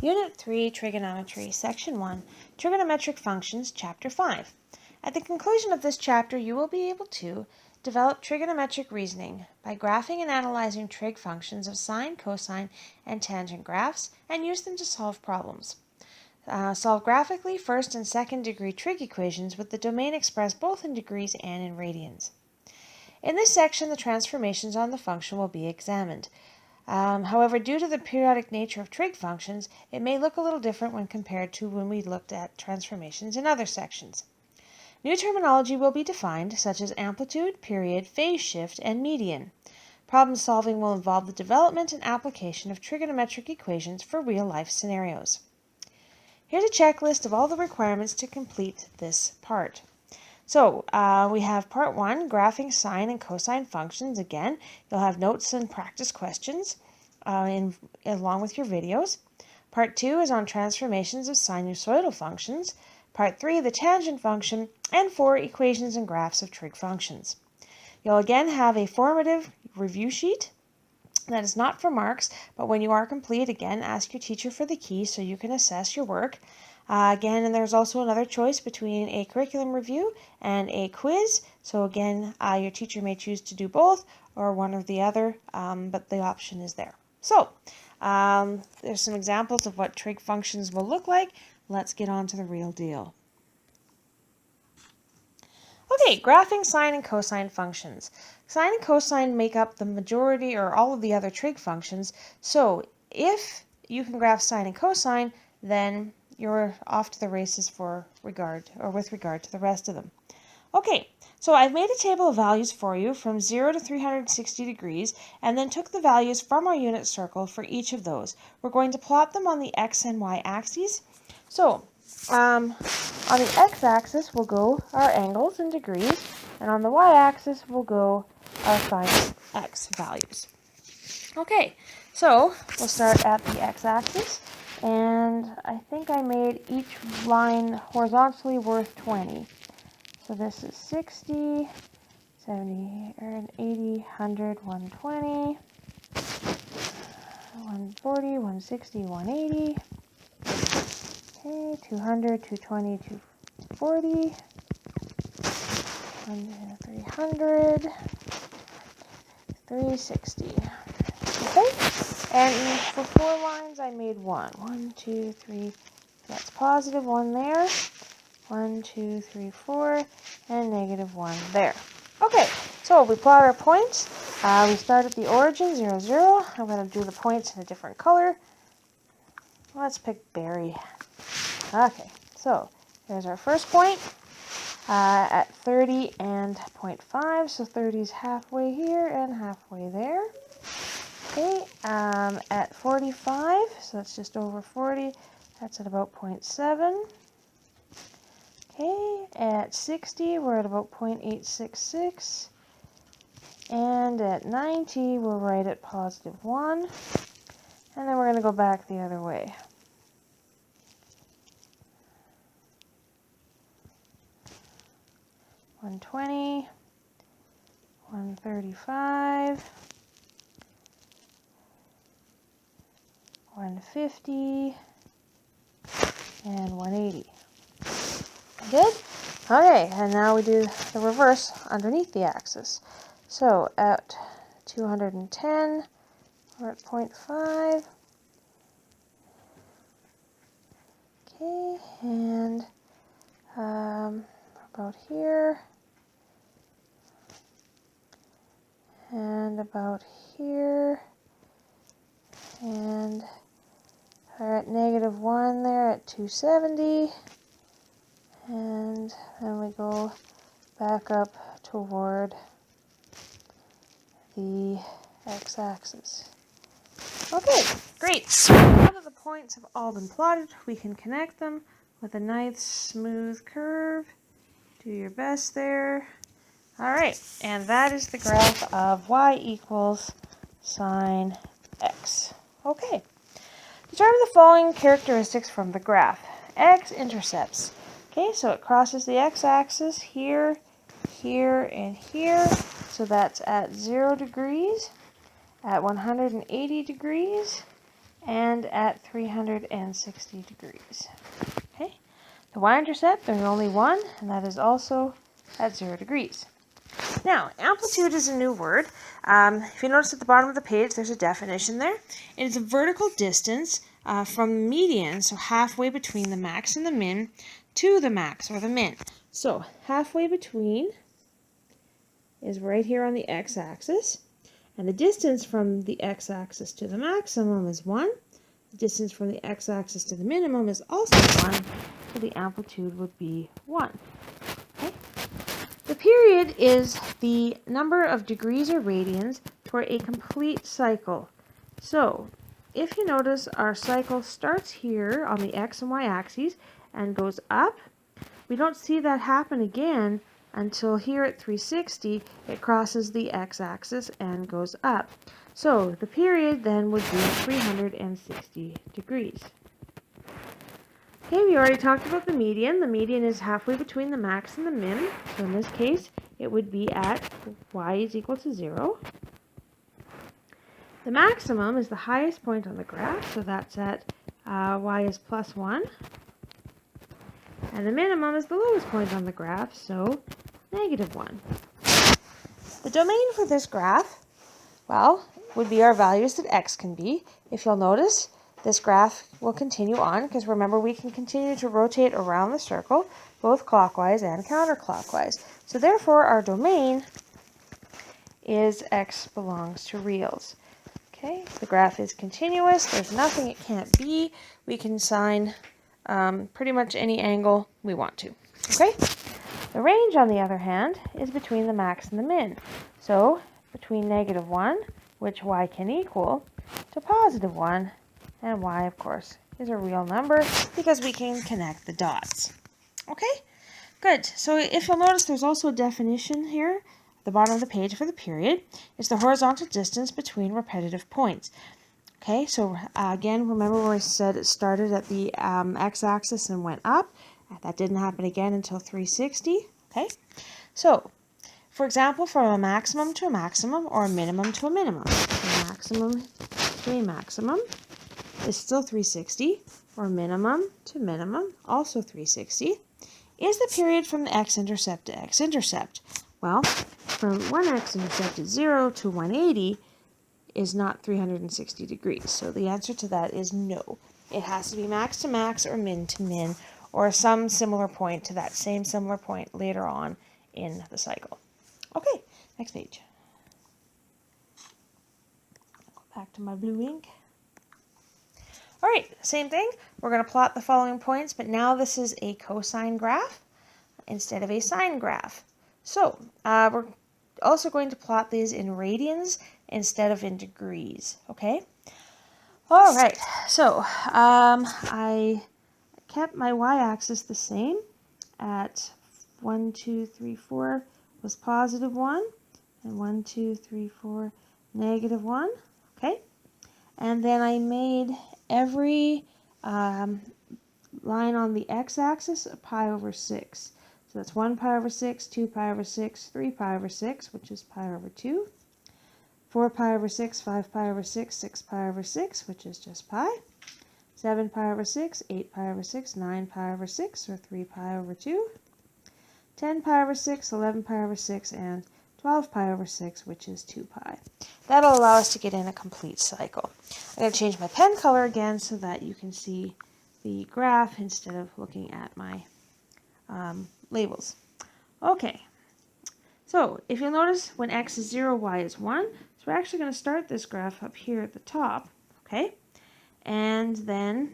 Unit 3, Trigonometry, Section 1, Trigonometric Functions, Chapter 5. At the conclusion of this chapter, you will be able to develop trigonometric reasoning by graphing and analyzing trig functions of sine, cosine, and tangent graphs, and use them to solve problems. Solve graphically first and second degree trig equations with the domain expressed both in degrees and in radians. In this section, the transformations on the function will be examined. However, due to the periodic nature of trig functions, it may look a little different when compared to when we looked at transformations in other sections. New terminology will be defined, such as amplitude, period, phase shift, and median. Problem solving will involve the development and application of trigonometric equations for real-life scenarios. Here's a checklist of all the requirements to complete this part. So we have part 1, graphing sine and cosine functions. Again, you'll have notes and practice questions along with your videos. Part 2 is on transformations of sinusoidal functions. Part 3, the tangent function. And 4, equations and graphs of trig functions. You'll again have a formative review sheet. That is not for marks, but when you are complete, again, ask your teacher for the key so you can assess your work. Again, and there's also another choice between a curriculum review and a quiz. So again, your teacher may choose to do both or one or the other, but the option is there. So there's some examples of what trig functions will look like. Let's get on to the real deal. Okay, graphing sine and cosine functions. Sine and cosine make up the majority or all of the other trig functions. So if you can graph sine and cosine, then you're off to the races with regard to the rest of them. Okay, so I've made a table of values for you from 0 to 360 degrees and then took the values from our unit circle for each of those. We're going to plot them on the x and y axes. So on the x-axis will go our angles in degrees, and on the y-axis will go our sine x values. Okay, so we'll start at the x-axis. And I think I made each line horizontally worth 20. So this is 60, 70, 80, 100, 120, 140, 160, 180. Okay, 200, 220, 240, 300, 360. Okay. And for 4 lines, I made 1. 1, 2, 3, that's positive 1 there. 1, 2, 3, 4, and negative 1 there. Okay, so we plot our points. We start at the origin, 0, 0. I'm going to do the points in a different color. Let's pick berry. Okay, so there's our first point at 30 and 0.5. So 30 is halfway here and halfway there. Okay, at 45, so that's just over 40, that's at about 0.7. Okay, at 60, we're at about 0.866. And at 90, we're right at positive 1. And then we're going to go back the other way. $120, $135. 150 and 180. Good? Okay, and now we do the reverse underneath the axis. So at 210, we're at 0.5. Okay, and about here, and about here, and we're at negative 1 there at 270, and then we go back up toward the x-axis. Okay, great. Now that the points have all been plotted, we can connect them with a nice smooth curve. Do your best there. All right, and that is the graph of y equals sine x. Okay. Determine the following characteristics from the graph. X-intercepts. Okay, so it crosses the x-axis here, here, and here. So that's at 0 degrees, at 180 degrees, and at 360 degrees. Okay, the y-intercept, there's only one, and that is also at 0 degrees. Now, amplitude is a new word. If you notice at the bottom of the page, there's a definition there. It is a vertical distance from the median, so halfway between the max and the min, to the max or the min. So, halfway between is right here on the x-axis, and the distance from the x-axis to the maximum is 1. The distance from the x-axis to the minimum is also 1, so the amplitude would be 1. Okay? The period is the number of degrees or radians for a complete cycle. So, if you notice, our cycle starts here on the x and y axes and goes up. We don't see that happen again until here at 360, it crosses the x-axis and goes up. So, the period then would be 360 degrees. Okay, we already talked about the median. The median is halfway between the max and the min. So in this case, it would be at y is equal to 0. The maximum is the highest point on the graph, so that's at y is plus 1. And the minimum is the lowest point on the graph, so negative 1. The domain for this graph, well, would be our values that x can be. If you'll notice, this graph will continue on, because remember, we can continue to rotate around the circle, both clockwise and counterclockwise. So therefore, our domain is x belongs to reals. Okay, the graph is continuous. There's nothing it can't be. We can sine pretty much any angle we want to. Okay? The range, on the other hand, is between the max and the min. So between negative 1, which y can equal, to positive 1, and y, of course, is a real number because we can connect the dots. Okay? Good. So if you'll notice, there's also a definition here at the bottom of the page for the period. It's the horizontal distance between repetitive points. Okay, so again, remember where I said it started at the x-axis and went up. That didn't happen again until 360. Okay, so for example, from a maximum to a maximum or a minimum to a minimum, a maximum to a maximum is still 360, or minimum to minimum, also 360. Is the period from the x-intercept to x-intercept? Well, from one x-intercept at 0 to 180 is not 360 degrees. So the answer to that is no. It has to be max to max or min to min, or some similar point to that same similar point later on in the cycle. Okay, next page. Go back to my blue ink. All right, same thing. We're going to plot the following points, but now this is a cosine graph instead of a sine graph. So we're also going to plot these in radians instead of in degrees, okay? All right, so I kept my y-axis the same at 1, 2, 3, 4 was positive 1, and 1, 2, 3, 4, negative 1, okay? And then I made every line on the x-axis a pi over 6. So that's 1 pi over 6, 2 pi over 6, 3 pi over 6, which is pi over 2, 4 pi over 6, 5 pi over 6, 6 pi over 6, which is just pi, 7 pi over 6, 8 pi over 6, 9 pi over 6, or 3 pi over 2, 10 pi over 6, 11 pi over 6, and 12 pi over 6, which is 2 pi. That'll allow us to get in a complete cycle. I'm going to change my pen color again so that you can see the graph instead of looking at my labels. Okay, so if you'll notice, when x is 0, y is 1, so we're actually going to start this graph up here at the top, okay? And then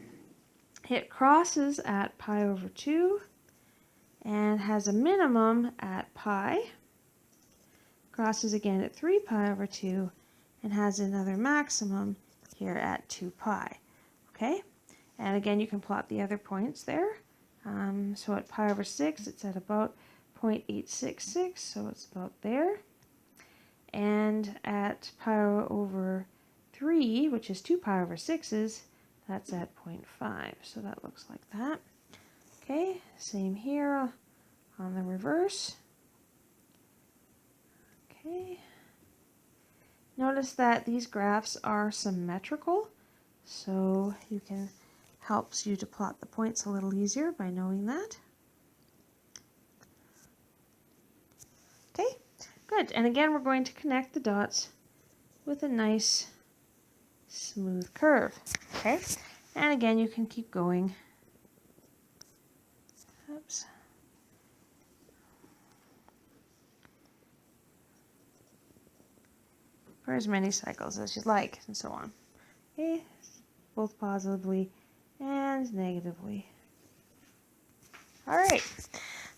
it crosses at pi over 2 and has a minimum at pi, crosses again at 3 pi over 2, and has another maximum here at 2 pi, okay? And again, you can plot the other points there. So at pi over 6, it's at about 0.866, so it's about there. And at pi over 3, which is 2 pi over 6's, that's at 0.5, so that looks like that. Okay, same here on the reverse. Okay. Notice that these graphs are symmetrical. So you can helps you to plot the points a little easier by knowing that. Okay, good. And again, we're going to connect the dots with a nice smooth curve. Okay, and again, you can keep going. Oops. For as many cycles as you'd like, and so on. Okay, both positively and negatively. All right,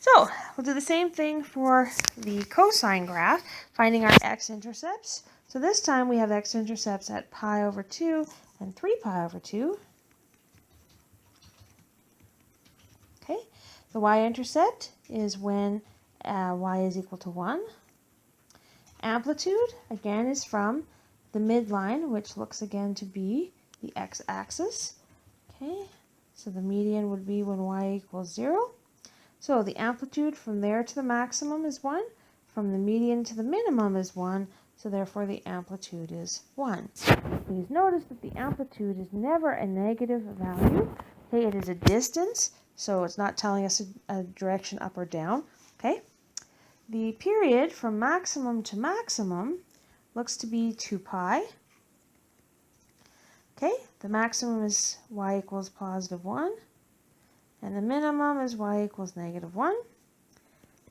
so we'll do the same thing for the cosine graph, finding our x-intercepts. So this time we have x-intercepts at pi over 2 and 3 pi over 2. Okay, the y-intercept is when y is equal to 1. Amplitude, again, is from the midline, which looks again to be the x-axis. Okay, so the median would be when y equals 0. So the amplitude from there to the maximum is 1. From the median to the minimum is 1. So therefore the amplitude is 1. Please notice that the amplitude is never a negative value. Okay, it is a distance, so it's not telling us a direction up or down. Okay. The period from maximum to maximum looks to be 2 pi. Okay, the maximum is y equals positive 1, and the minimum is y equals negative 1.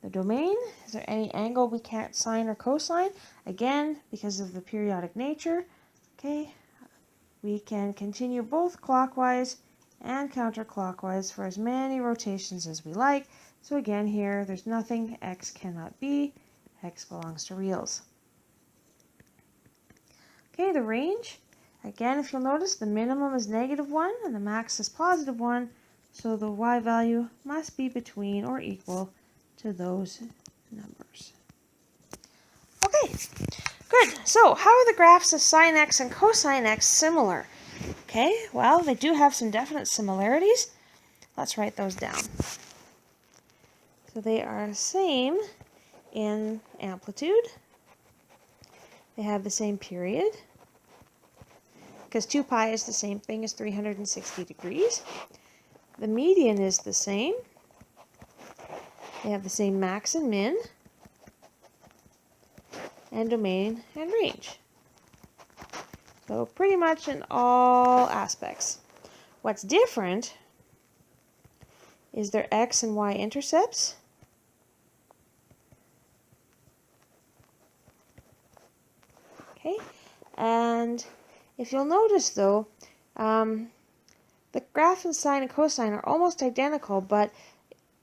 The domain, is there any angle we can't sine or cosine? Again, because of the periodic nature, okay, we can continue both clockwise and counterclockwise for as many rotations as we like. So again here, there's nothing x cannot be. X belongs to reals. Okay, the range. Again, if you'll notice, the minimum is negative 1 and the max is positive 1. So the y value must be between or equal to those numbers. Okay, good. So how are the graphs of sine x and cosine x similar? Okay, well, they do have some definite similarities. Let's write those down. So they are the same in amplitude. They have the same period, because 2 pi is the same thing as 360 degrees. The median is the same. They have the same max and min, and domain and range. So pretty much in all aspects. What's different is their x and y intercepts. Okay, and if you'll notice though, the graph and sine and cosine are almost identical, but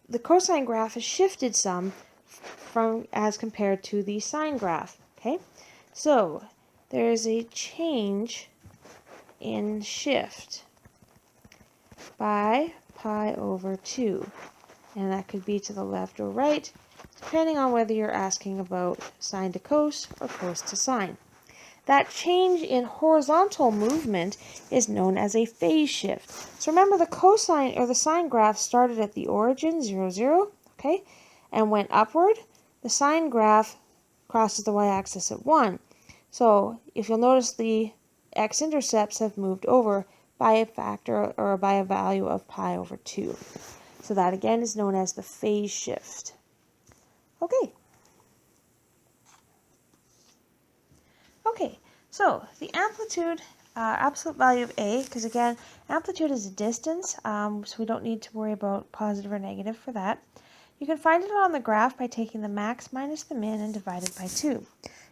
the cosine graph is shifted some from as compared to the sine graph. Okay, so there is a change in shift by pi over 2, and that could be to the left or right, depending on whether you're asking about sine to cos or cos to sine. That change in horizontal movement is known as a phase shift. So remember, the cosine or the sine graph started at the origin, 0, 0, okay, and went upward. The sine graph crosses the y-axis at 1. So if you'll notice, the x-intercepts have moved over by a factor or by a value of pi over 2. So that again is known as the phase shift. Okay. Okay, so the amplitude, absolute value of A, because again, amplitude is a distance, so we don't need to worry about positive or negative for that. You can find it on the graph by taking the max minus the min and divided by 2.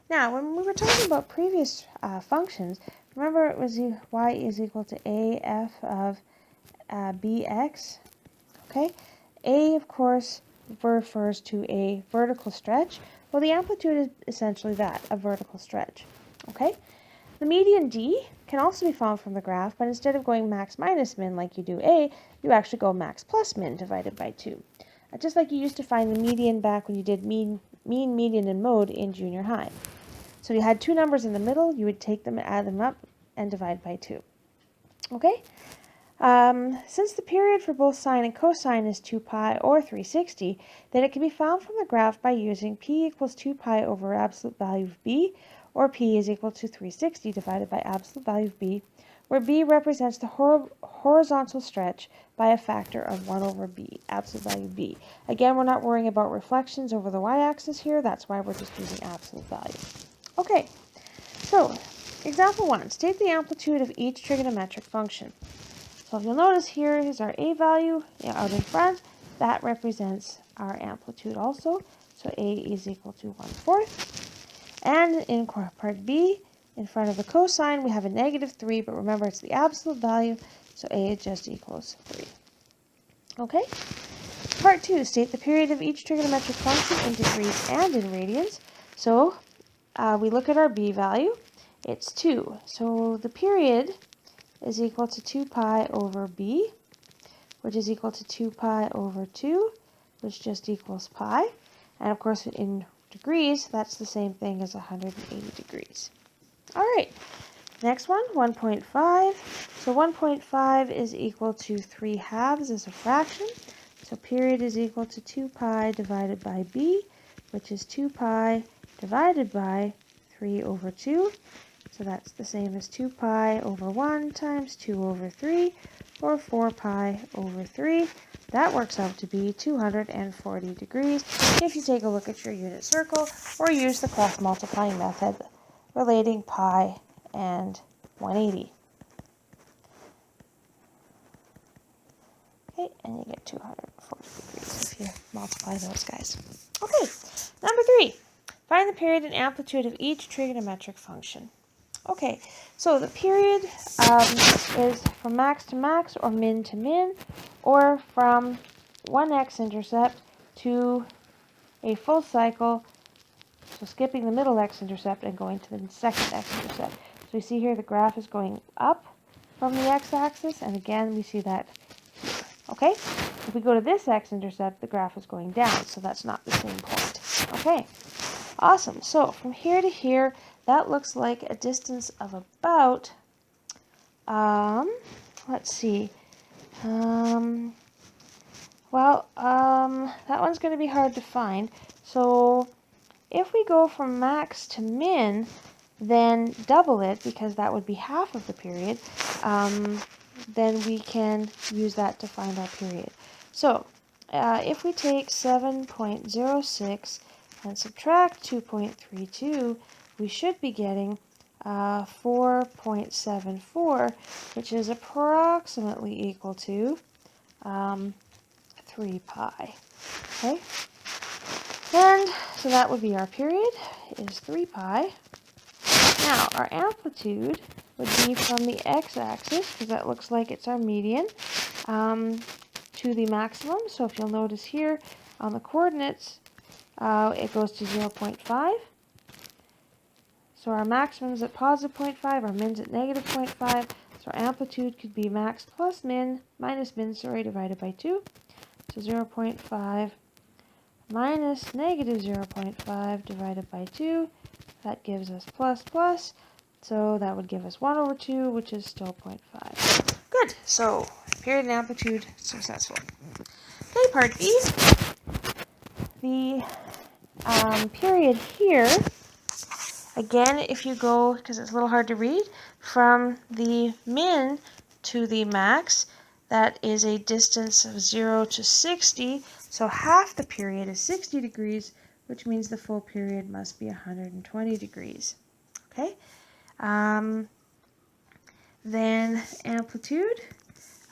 Now, when we were talking about previous functions, remember it was y is equal to AF of bx, okay? A, of course, refers to a vertical stretch. Well, the amplitude is essentially that, a vertical stretch. Okay, the median D can also be found from the graph, but instead of going max minus min like you do A, you actually go max plus min divided by 2. Just like you used to find the median back when you did mean, median, and mode in junior high. So you had two numbers in the middle, you would take them and add them up and divide by 2. Okay, since the period for both sine and cosine is 2 pi or 360, then it can be found from the graph by using p equals 2 pi over absolute value of b, or p is equal to 360 divided by absolute value of b, where b represents the horizontal stretch by a factor of 1 over b, absolute value b. Again, we're not worrying about reflections over the y-axis here. That's why we're just using absolute value. Okay, so example 1, state the amplitude of each trigonometric function. So if you'll notice, here is our a value out in front. That represents our amplitude also. So a is equal to 1/4. And in part b, in front of the cosine, we have a -3, but remember it's the absolute value, so a just equals 3. Okay? Part 2, state the period of each trigonometric function in degrees and in radians. So we look at our b value. It's 2. So the period is equal to 2 pi over b, which is equal to 2 pi over 2, which just equals pi. And of course, in degrees, that's the same thing as 180 degrees. All right, next one, 1.5. So 1.5 is equal to 3/2 as a fraction. So period is equal to 2 pi divided by b, which is 2 pi divided by 3 over 2. So that's the same as 2 pi over 1 times 2 over 3, or 4 pi over 3. That works out to be 240 degrees if you take a look at your unit circle or use the cross multiplying method relating pi and 180. Okay, and you get 240 degrees if you multiply those guys. Okay, number 3. Find the period and amplitude of each trigonometric function. Okay, so the period is from max to max or min to min, or from one x-intercept to a full cycle, so skipping the middle x-intercept and going to the second x-intercept. So we see here the graph is going up from the x-axis, and again we see that here. Okay, if we go to this x-intercept, the graph is going down, so that's not the same point. Okay, awesome. So from here to here, that looks like a distance of about, let's see, that one's going to be hard to find. So if we go from max to min, then double it, because that would be half of the period, then we can use that to find our period. So if we take 7.06 and subtract 2.32, we should be getting 4.74, which is approximately equal to 3 pi. Okay, and so that would be our period, is 3 pi. Now, our amplitude would be from the x-axis, because that looks like it's our median, to the maximum. So if you'll notice here on the coordinates, it goes to 0.5. So our maximum's at positive 0.5, our min's at negative 0.5. So our amplitude could be max plus min, minus min, divided by 2. So 0.5 minus negative 0.5 divided by 2. That gives us plus plus. So that would give us 1 over 2, which is still 0.5. Good. So period and amplitude successful. Okay, part B. The period here, again, if you go, because it's a little hard to read, from the min to the max, that is a distance of 0 to 60. So half the period is 60 degrees, which means the full period must be 120 degrees. Okay? Then amplitude,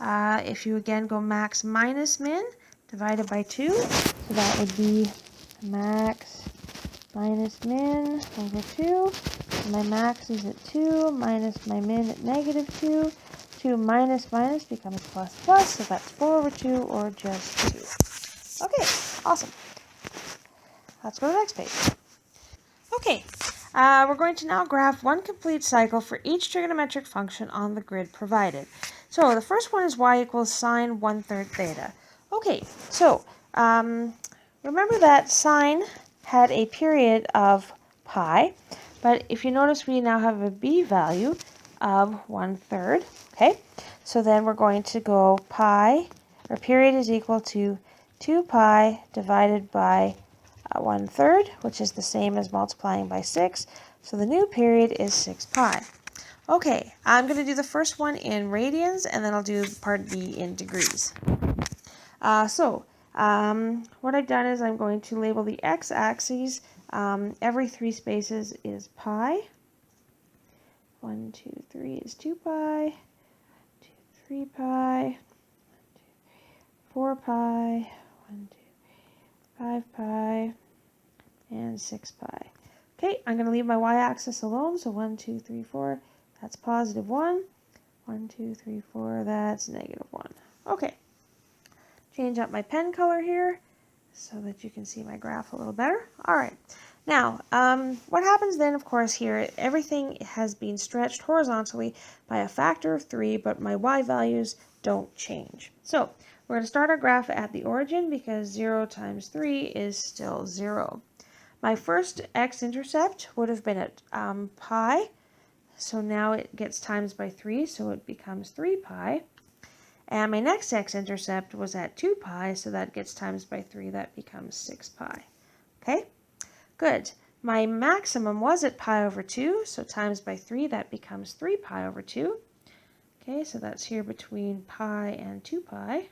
if you again go max minus min, divided by 2, so that would be max minus min over 2. So my max is at 2 minus my min at negative 2. 2 minus minus becomes plus plus, so that's 4 over 2, or just 2. Okay, awesome. Let's go to the next page. Okay, we're going to now graph one complete cycle for each trigonometric function on the grid provided. So the first one is y equals sine 1/3 theta. Okay, so remember that sine had a period of pi, but if you notice, we now have a b value of 1/3. Okay, so then we're going to go pi, our period is equal to 2 pi divided by 1/3, which is the same as multiplying by 6. So the new period is 6 pi. Okay, I'm going to do the first one in radians, and then I'll do part B in degrees. What I've done is I'm going to label the x-axis. Every 3 spaces is pi. 1, 2, 3 is 2 pi. 2, 3 pi. 1, 2, 4 pi. 1, 2, 5 pi. And 6 pi. Okay, I'm going to leave my y-axis alone. So 1, 2, 3, 4. That's positive 1. 1, 2, 3, 4. That's negative 1. Okay. Change up my pen color here so that you can see my graph a little better. All right. Now, what happens then, of course, here, everything has been stretched horizontally by a factor of 3, but my y values don't change. So we're going to start our graph at the origin because 0 times 3 is still 0. My first x-intercept would have been at pi, so now it gets times by 3, so it becomes 3 pi. And my next x-intercept was at 2 pi, so that gets times by 3, that becomes 6 pi. Okay, good. My maximum was at pi over 2, so times by 3, that becomes 3 pi over 2. Okay, so that's here between pi and 2 pi.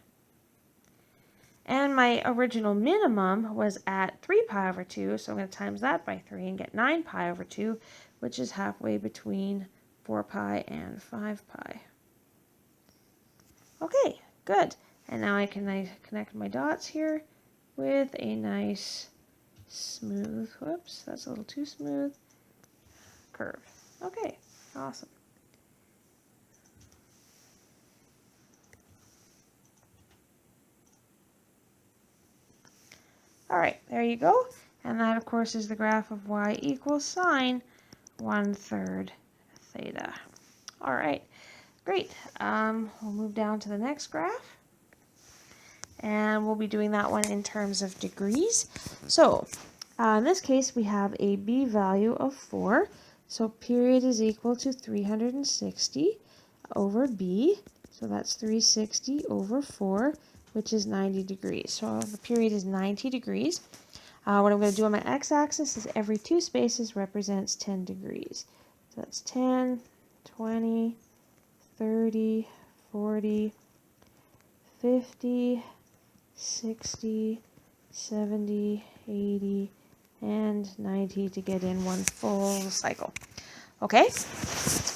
And my original minimum was at 3 pi over 2, so I'm going to times that by 3 and get 9 pi over 2, which is halfway between 4 pi and 5 pi. Okay, good. And now I can connect my dots here with a nice smooth, whoops, that's a little too smooth, curve. Okay, awesome. All right, there you go. And that, of course, is the graph of y equals sine 1/3 theta. All right, great. We'll move down to the next graph. And we'll be doing that one in terms of degrees. So in this case, we have a b value of 4. So period is equal to 360 over b. So that's 360 over 4, which is 90 degrees. So the period is 90 degrees. What I'm going to do on my x-axis is every 2 spaces represents 10 degrees. So that's 10, 20, 30, 40, 50, 60, 70, 80, and 90 to get in one full cycle. Okay,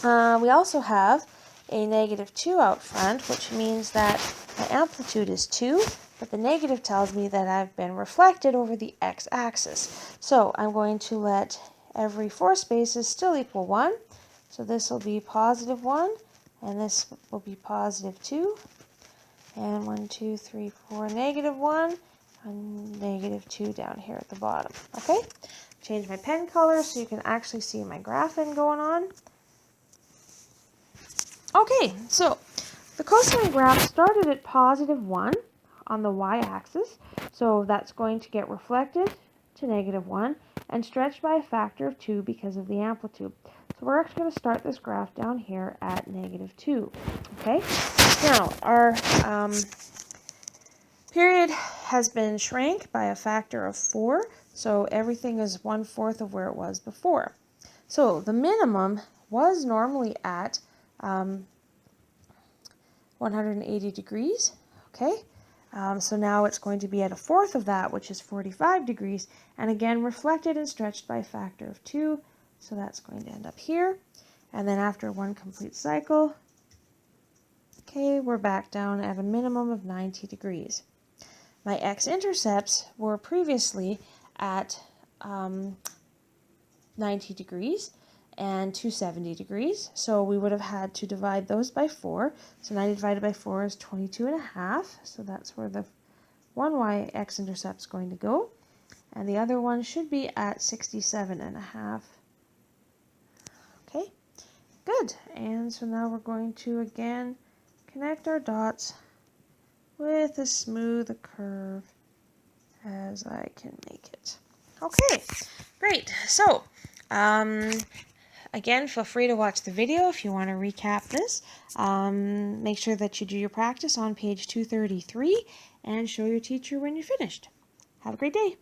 we also have a -2 out front, which means that my amplitude is 2, but the negative tells me that I've been reflected over the x-axis. So I'm going to let every 4 spaces still equal 1. So this will be positive 1, and this will be positive 2. And 1, 2, 3, 4, negative 1, and negative 2 down here at the bottom. Okay, change my pen color so you can actually see my graphing going on. Okay, so the cosine graph started at positive 1 on the y-axis, so that's going to get reflected to negative 1 and stretched by a factor of 2 because of the amplitude. So we're actually going to start this graph down here at negative 2. Okay, now our period has been shrank by a factor of 4, so everything is 1/4 of where it was before. So the minimum was normally at 180 degrees, okay? So now it's going to be at 1/4 of that, which is 45 degrees, and again reflected and stretched by a factor of 2, so that's going to end up here. And then after one complete cycle, okay, we're back down at a minimum of 90 degrees. My x-intercepts were previously at 90 degrees and 270 degrees, so we would have had to divide those by 4. So 90 divided by 4 is 22.5, so that's where the one y x-intercept is going to go, and the other one should be at 67.5. Okay, good. And so now we're going to again connect our dots with as smooth a curve as I can make it. Okay, great. So again, feel free to watch the video if you want to recap this. Make sure that you do your practice on page 233 and show your teacher when you're finished. Have a great day.